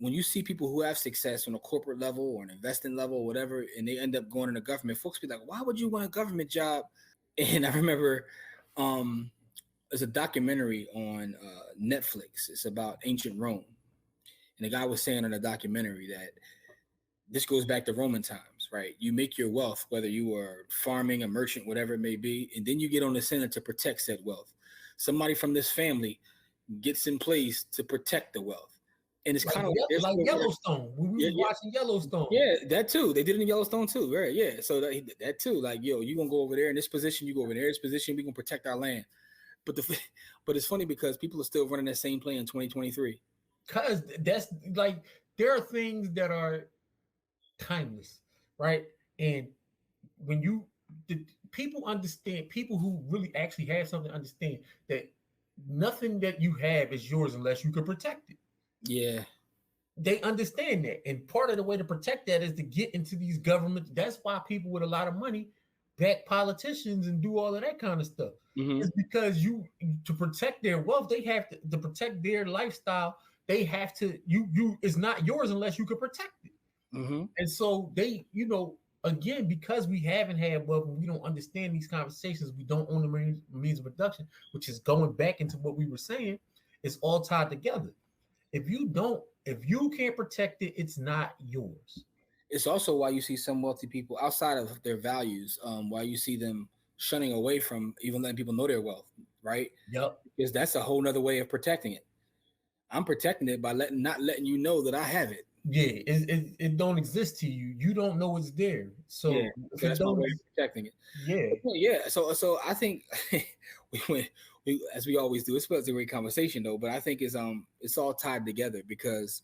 when you see people who have success on a corporate level or an investing level or whatever, and they end up going into government, folks be like, why would you want a government job? And I remember there's a documentary on Netflix. It's about ancient Rome. And the guy was saying in the documentary that this goes back to Roman times, right? You make your wealth, whether you are farming, a merchant, whatever it may be, and then you get on the Senate to protect said wealth. Somebody from this family gets in place to protect the wealth. And it's kind of like Yellowstone. We were watching Yellowstone. Yeah, that too. They did it in Yellowstone too, right? Yeah. So that too, like, yo, you gonna go over there in this position, you go over there in this position, we gonna protect our land. But it's funny because people are still running that same play in 2023. Because that's like, there are things that are timeless, right? And when people understand, people who really actually have something, understand that nothing that you have is yours unless you can protect it. Yeah. They understand that. And part of the way to protect that is to get into these governments. That's why people with a lot of money back politicians and do all of that kind of stuff. Mm-hmm. It's because to protect their wealth, they have to protect their lifestyle. They have to, it's not yours unless you can protect it. Mm-hmm. And so they, again, because we haven't had wealth and we don't understand these conversations, we don't own the means of production, which is going back into what we were saying, it's all tied together. If you can't protect it, it's not yours. It's also why you see some wealthy people outside of their values, why you see them shunning away from even letting people know their wealth, right? Yep. Because that's a whole nother way of protecting it. I'm protecting it by not letting you know that I have it. Yeah, it don't exist to you. You don't know it's there. So yeah, that's my way of protecting it. Yeah. So I think we as we always do. It's a great conversation though, but I think it's all tied together because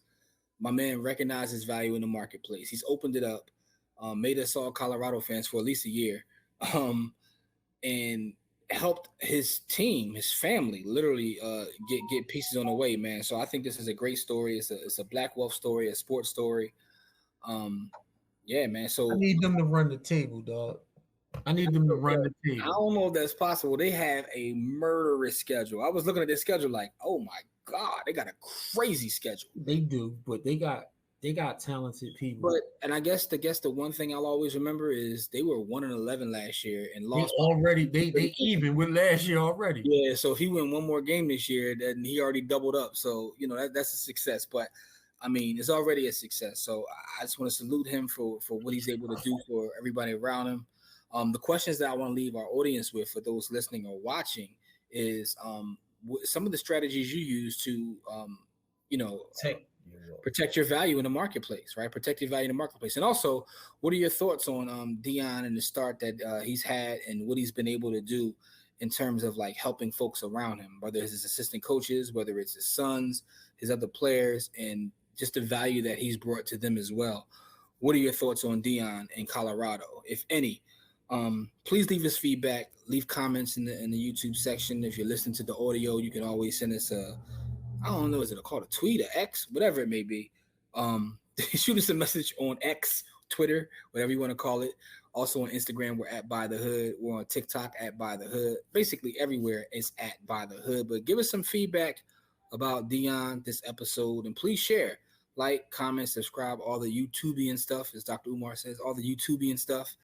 my man recognized his value in the marketplace. He's opened it up, made us all Colorado fans for at least a year, and helped his team, his family, literally get pieces on the way, man. So I think this is a great story. It's a black wealth story, a sports story. Yeah, man. So I need them to run the table, dog. I need them to run the table. I don't know if that's possible. They have a murderous schedule. I was looking at their schedule like, oh my God, they got a crazy schedule. They do, but they got talented people. And I guess the one thing I'll always remember is they were 1-11 last year and lost already. They even with last year already. Yeah, so if he win one more game this year, then he already doubled up. So that's a success. But I mean, it's already a success. So I just want to salute him for what he's able to do for everybody around him. The questions that I want to leave our audience with for those listening or watching is some of the strategies you use to protect your value in the marketplace, right? Protect your value in the marketplace. And also, what are your thoughts on Dion and the start that he's had and what he's been able to do in terms of like helping folks around him, whether it's his assistant coaches, whether it's his sons, his other players, and just the value that he's brought to them as well. What are your thoughts on Dion in Colorado, if any? Please leave us feedback, leave comments in the YouTube section. If you're listening to the audio, you can always send us I don't know, is it called a tweet, or X, whatever it may be. Shoot us a message on X, Twitter, whatever you want to call it. Also on Instagram, we're at By the Hood. We're on TikTok at By the Hood. Basically everywhere it's at By the Hood. But give us some feedback about Dion, this episode, and please share, like, comment, subscribe, all the YouTubian stuff, as Dr. Umar says, all the YouTubian stuff.